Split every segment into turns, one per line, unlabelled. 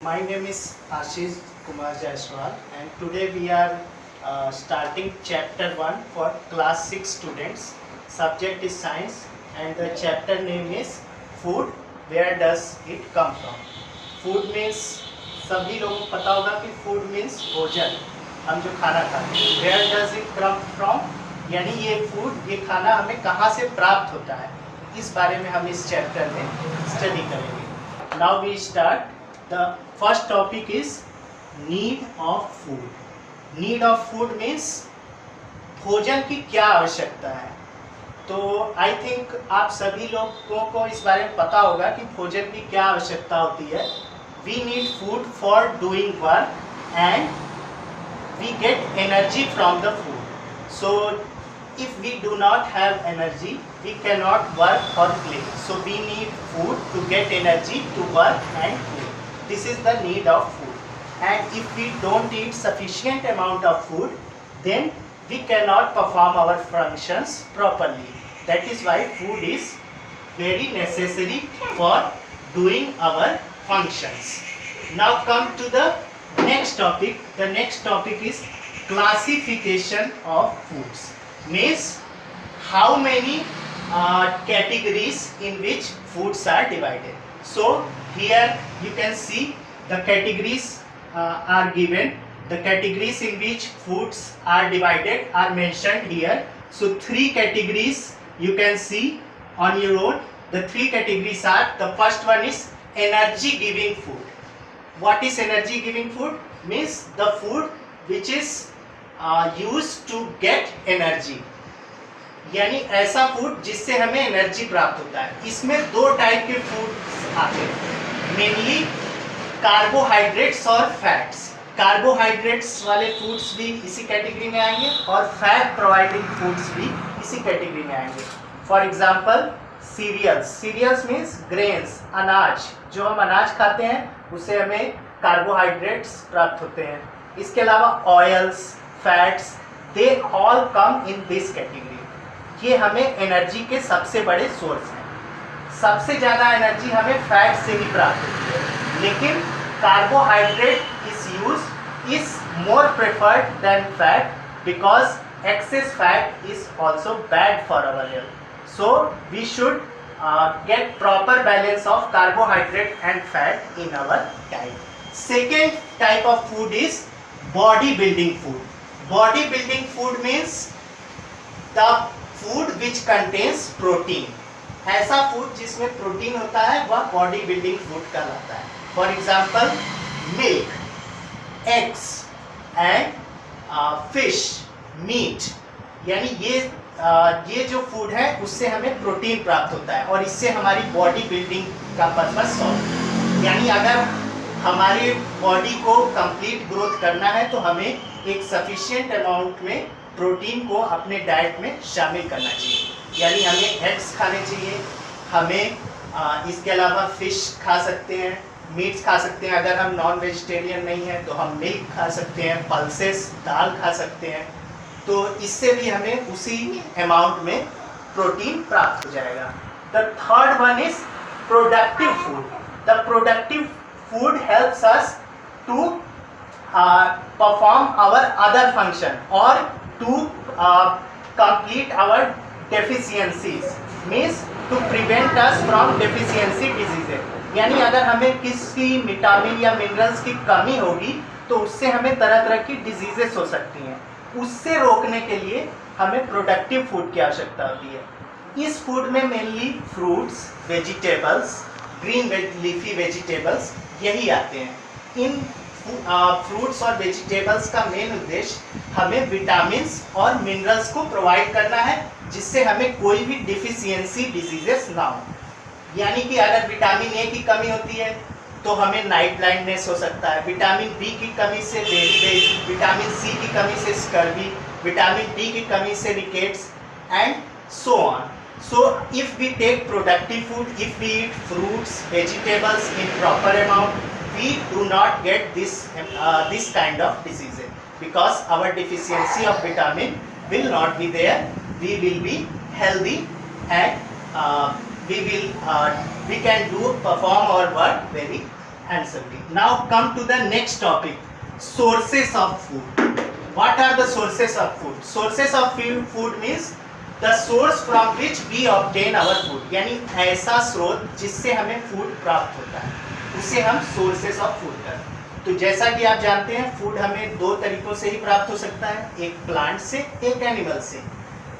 My name is Ashish Kumar Jaiswal and today we are starting chapter 1 for class 6 students. Subject is science and the chapter name is food. Where does it come from? Food means सभी लोगों को पता होगा कि food means भोजन, हम जो खाना खाते हैं. Where does it come from? यानी ये food, ये खाना हमें कहाँ से प्राप्त होता है, इस बारे में हम इस चैप्टर में स्टडी करेंगे. Now we start. The first topic is need of food. Need of food means भोजन की क्या आवश्यकता है. तो आई थिंक आप सभी लोगों को इस बारे में पता होगा कि भोजन की क्या आवश्यकता होती है. We need food for doing work and we get energy from the food. So if we do not have energy, we cannot work or play. So we need food to get energy to work and play. This is the need of food. And if we don't eat sufficient amount of food, then we cannot perform our functions properly. That is why food is very necessary for doing our functions. Now come to the next topic. The next topic is classification of foods. Means how many categories in which foods are divided. So here you can see the categories are given. The categories in which foods are divided are mentioned here. So three categories you can see on your own. The three categories are, the first one is energy giving food. What is energy giving food? Means the food which is used to get energy. यानी ऐसा food जिससे हमें energy प्राप्त होता है. इसमें दो type के फूड आते हैं, मेनली कार्बोहाइड्रेट्स और फैट्स. कार्बोहाइड्रेट्स वाले फूड्स भी इसी कैटेगरी में आएंगे और फैट प्रोवाइडिंग फूड्स भी इसी कैटेगरी में आएंगे. For example cereals. Cereals means grains, अनाज. जो हम अनाज खाते हैं उससे हमें कार्बोहाइड्रेट्स प्राप्त होते हैं. इसके अलावा oils, fats, they all come in this category. ये हमें एनर्जी के सबसे बड़े सोर्स हैं. सबसे ज़्यादा एनर्जी हमें फैट से ही प्राप्त होती है, लेकिन carbohydrate is more preferred than fat because excess fat is also bad for our health. So we should get proper balance of carbohydrate and fat in our diet. Second type of food is bodybuilding food. Bodybuilding food means the food which contains protein. ऐसा food जिसमें protein होता है वह body building food कहलाता है. For example milk, eggs and fish, meat. यानी ये जो फूड है उससे हमें प्रोटीन प्राप्त होता है और इससे हमारी बॉडी बिल्डिंग का पर्पस सॉल्व. यानी अगर हमारी बॉडी को कंप्लीट ग्रोथ करना है तो हमें एक सफिशिएंट अमाउंट में प्रोटीन को अपने डाइट में शामिल करना चाहिए. यानी हमें एग्स खाने चाहिए, हमें इसके अलावा फिश खा सकते हैं, मीट्स खा सकते हैं. अगर हम नॉन वेजिटेरियन नहीं हैं तो हम मिल्क खा सकते हैं, पल्सेस, दाल खा सकते हैं. तो इससे भी हमें उसी अमाउंट में प्रोटीन प्राप्त हो जाएगा. The third one is productive food. The productive food helps us to perform our other function or to complete our deficiencies, means to prevent us from deficiency diseases. यानी अगर हमें किसी विटामिन या minerals की कमी होगी तो उससे हमें तरह तरह की डिजीजेस हो सकती हैं. उससे रोकने के लिए हमें प्रोडक्टिव फूड की आवश्यकता होती है. इस फूड में mainly fruits, vegetables, green leafy vegetables यही आते हैं. इन फ्रूट्स और वेजिटेबल्स का मेन उद्देश्य हमें विटामिन्स और मिनरल्स को प्रोवाइड करना है जिससे हमें कोई भी डिफिशियंसी डिजीजेस ना हो. यानी कि अगर विटामिन ए की कमी होती है तो हमें नाइट ब्लाइंडनेस हो सकता है, विटामिन बी की कमी से बेरी, विटामिन सी की कमी से स्कर्वी, विटामिन डी की कमी से rickets and so on. So if we take productive food, if we eat fruits, vegetables in proper amount, we do not get this kind of diseases because our deficiency of vitamin will not be there. We will be healthy and we can perform our work very answer B. Now come to the next topic, sources of food. What are the sources of food? Sources of food means the source from which we obtain our food. यानी ऐसा स्रोत जिससे हमें food प्राप्त होता है, उसे हम सोर्सेस ऑफ फूड कहते हैं. तो जैसा कि आप जानते हैं, फूड हमें दो तरीकों से ही प्राप्त हो सकता है, एक प्लांट से, एक एनिमल से.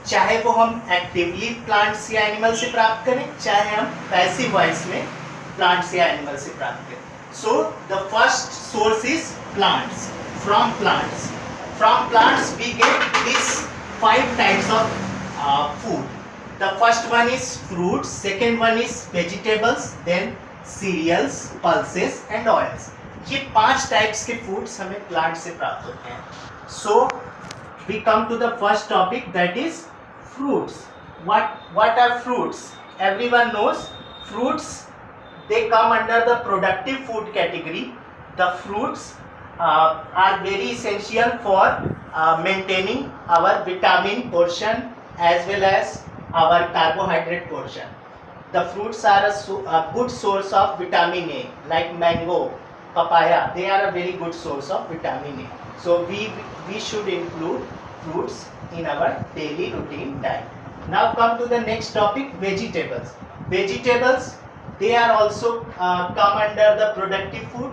चाहे वो हम एक्टिवली प्लांट्स या एनिमल से प्राप्त करें, चाहे हम पैसिव वॉइस में प्लांट्स या एनिमल से प्राप्त करें. So the first source is plants. From plants, from plants we get these 5 types of food. The first one is fruits, second one is vegetables, then cereals, pulses and oils. ये 5 types के foods हमें plant से प्राप्त होते हैं. So we come to the first topic, that is fruits. What are fruits? Everyone knows fruits, they come under the productive food category. The fruits are very essential for maintaining our vitamin portion as well as our carbohydrate portion. The fruits are a good source of vitamin A, like mango, papaya. They are a very good source of vitamin A. So we should include fruits in our daily routine diet. Now come to the next topic, vegetables. Vegetables, they are also come under the productive food.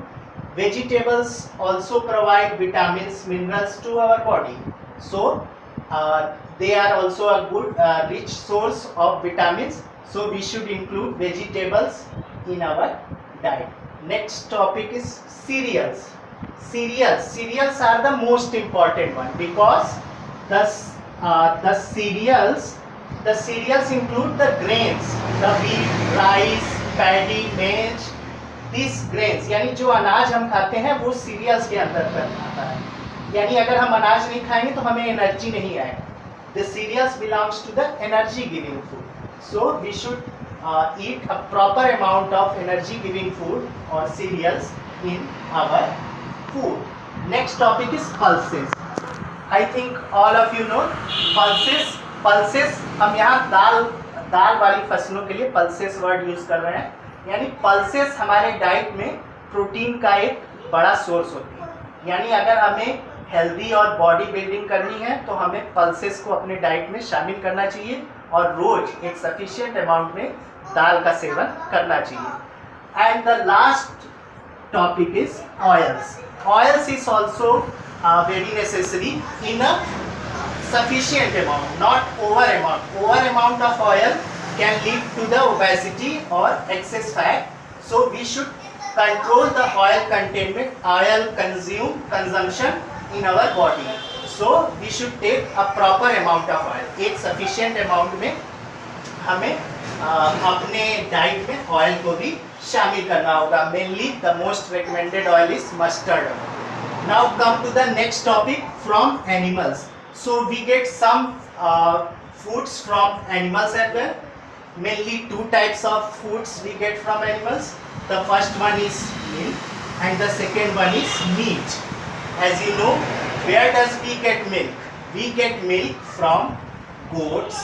Vegetables also provide vitamins, minerals to our body. So they are also a good rich source of vitamins. So we should include vegetables in our diet. Next topic is cereals. Cereals are the most important one, because the cereals include the grains, the wheat, rice, paddy, maize. These grains, यानी जो अनाज हम खाते हैं वो serials के अंतर्गत आता है. यानी अगर हम अनाज नहीं खाएंगे तो हमें एनर्जी नहीं आएगी. The cereals belongs to the energy giving food. So we should eat a proper amount of energy giving food or cereals in our food. Next topic is pulses. I think all of you know pulses. Pulses हम यहाँ दाल वाली फसलों के लिए pulses word use कर रहे हैं. यानी पल्सेस हमारे डाइट में प्रोटीन का एक बड़ा सोर्स होती है. यानी अगर हमें हेल्दी और बॉडी बिल्डिंग करनी है तो हमें पल्सेस को अपने डाइट में शामिल करना चाहिए और रोज एक सफिशिएंट अमाउंट में दाल का सेवन करना चाहिए. And the last topic is oils. Oils is also very necessary in a sufficient amount, not over amount. Over amount of oil can lead to the obesity or excess fat. So we should control the oil consumption in our body. So we should take a proper amount of oil. एक sufficient amount में हमें अपने diet में oil को भी शामिल करना होगा. Mainly the most recommended oil is mustard oil. Now come to the next topic, from animals. So we get some foods from animals as well. Mainly 2 types of foods we get from animals. The first one is milk and the second one is meat. As you know, where does we get milk? We get milk from goats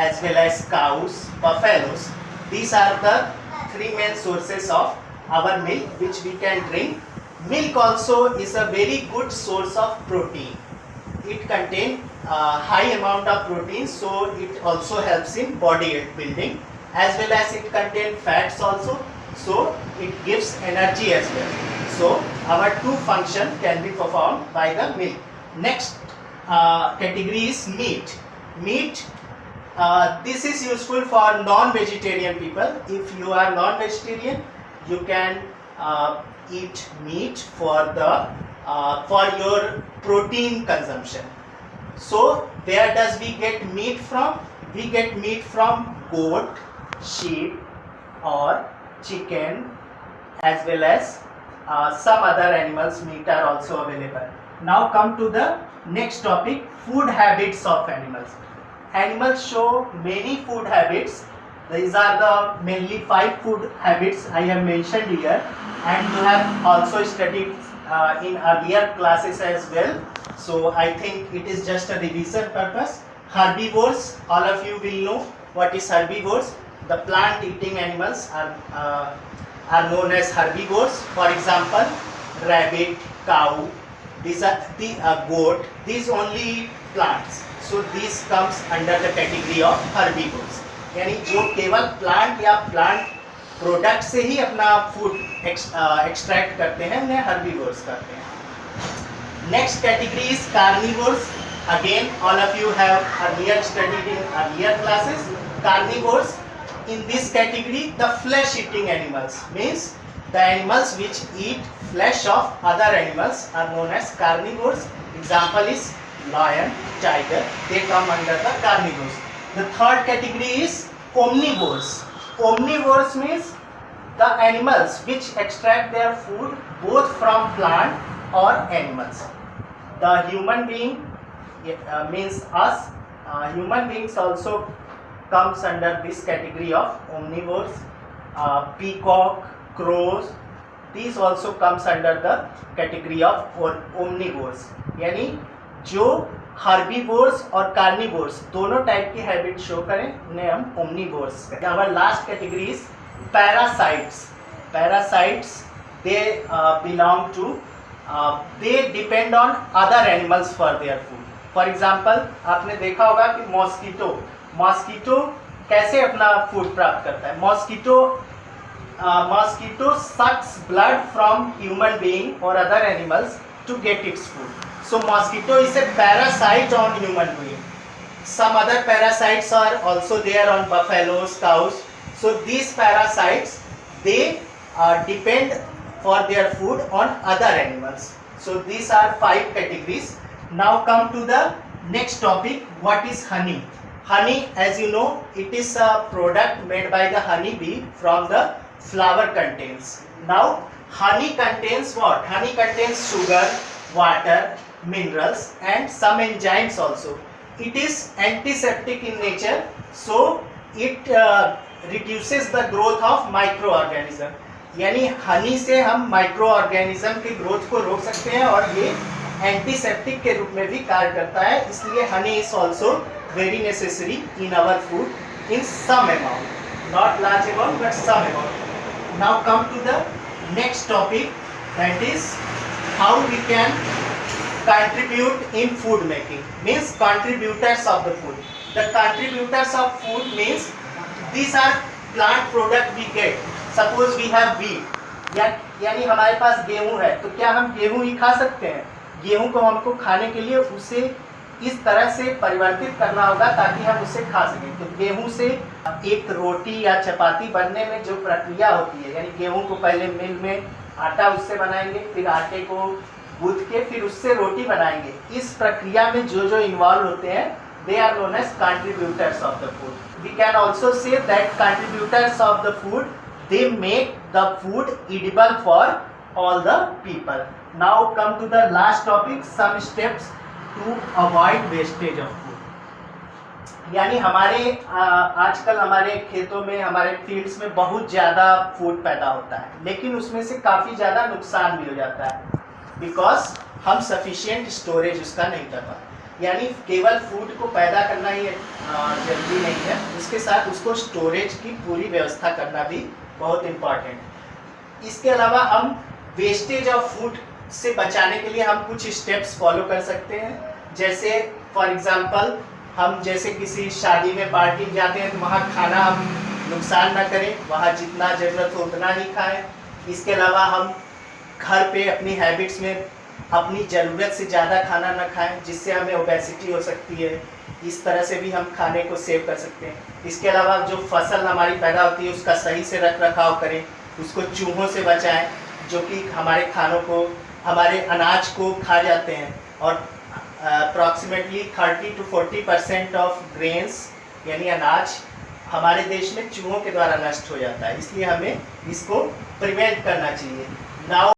as well as cows, buffaloes. These are the 3 main sources of our milk which we can drink. Milk also is a very good source of protein. It contains high amount of protein, so it also helps in body building, as well as it contains fats also, so it gives energy as well. So our 2 function can be performed by the milk. Next category is meat. This is useful for non-vegetarian people. If you are non-vegetarian, you can eat meat for your protein consumption. So where does we get meat from? We get meat from goat, sheep or chicken, as well as some other animals meat are also available. Now come to the next topic, food habits of animals. Animals show many food habits. These are the mainly 5 food habits I have mentioned here, and you have also studied in earlier classes as well. So I think it is just a revision purpose. Herbivores, all of you will know what is herbivores. The plant eating animals are are known as herbivores. For example, rabbit, cow, these are the goat. These only eat plants. So these comes under the category of herbivores. यानी जो केवल plant या plant product से ही अपना food extract करते हैं उन्हें herbivores कहते हैं. Next category is carnivores. Again, all of you have earlier studied in earlier classes. Carnivores. In this category, the flesh-eating animals means the animals which eat flesh of other animals are known as carnivores. Example is lion, tiger. They come under the carnivores. The third category is omnivores. Omnivores means the animals which extract their food both from plant or animals. The human being means us. Human beings also comes under this category of omnivores. Peacock, crows, these also comes under the category of omnivores. यानी जो herbivores और carnivores दोनों type की habit show करें उन्हें हम omnivores कहते हैं. Our last category is parasites. Parasites, they belong to they depend on other animals for their food. For example, आपने देखा होगा कि मॉस्किटो कैसे अपना फूड प्राप्त करता है. Mosquito sucks blood from human being or other animals to get its food. So mosquito is a parasite on human being. Some other parasites are also there on buffaloes, cows. So these parasites, they depend for their food on other animals. So these are 5 categories. Now come to the next topic. What is honey? Honey, as you know, it is a product made by the honeybee from the flower contents. Now honey contains what? Honey contains sugar, water, minerals and some enzymes also. It is antiseptic in nature, so it reduces the growth of microorganism. यानी हनी से हम micro organism की growth को रोक सकते हैं और ये एंटीसेप्टिक के रूप में भी कार्य करता है. इसलिए honey is also very necessary in our food in some amount, not large amount but some amount. Now come to the next topic, that is how we can contribute in food making. Means contributors of the food. The contributors of food means these are plant product we get. Suppose we have wheat, यानी हमारे पास गेहूं है, तो क्या हम गेहूं ही खा सकते हैं? गेहूं को हमको खाने के लिए उसे इस तरह से परिवर्तित करना होगा ताकि हम उसे खा सकें. तो गेहूं से एक रोटी या चपाती बनने में जो प्रक्रिया होती है, यानी गेहूं को पहले मिल में आटा उससे बनाएंगे, फिर आटे को गूंथ के फिर उससे रोटी बनाएंगे. इस प्रक्रिया में जो जो इन्वॉल्व होते हैं they are known as contributors of the food. We can also say that contributors of the food, they make the food edible for all the people. Now come to the last topic, some steps to avoid wastage of food. यानी हमारे आजकल हमारे खेतों में, हमारे fields में बहुत ज़्यादा फूड पैदा होता है, लेकिन उसमें से काफ़ी ज़्यादा नुकसान भी हो जाता है बिकॉज हम सफिशिएंट स्टोरेज उसका नहीं कर पाते. यानी केवल फूड को पैदा करना ही जरूरी नहीं है, उसके साथ उसको स्टोरेज की पूरी व्यवस्था करना भी बहुत इम्पॉर्टेंट है. इसके अलावा हम वेस्टेज ऑफ फूड से बचाने के लिए हम कुछ स्टेप्स फॉलो कर सकते हैं. जैसे फॉर एग्जांपल, हम जैसे किसी शादी में पार्टी में जाते हैं तो वहाँ खाना हम नुकसान ना करें, वहाँ जितना ज़रूरत हो उतना ही खाएं. इसके अलावा हम घर पे अपनी हैबिट्स में अपनी ज़रूरत से ज़्यादा खाना ना खाएं, जिससे हमें ओबेसिटी हो सकती है. इस तरह से भी हम खाने को सेव कर सकते हैं. इसके अलावा जो फसल हमारी पैदा होती है उसका सही से रख रखाव करें, उसको चूहों से बचाएं जो कि हमारे खानों को, हमारे अनाज को खा जाते हैं. और अप्रॉक्सीमेटली 30 to 40% ऑफ ग्रेन्स यानी अनाज हमारे देश में चूहों के द्वारा नष्ट हो जाता है, इसलिए हमें इसको प्रिवेंट करना चाहिए. नाउ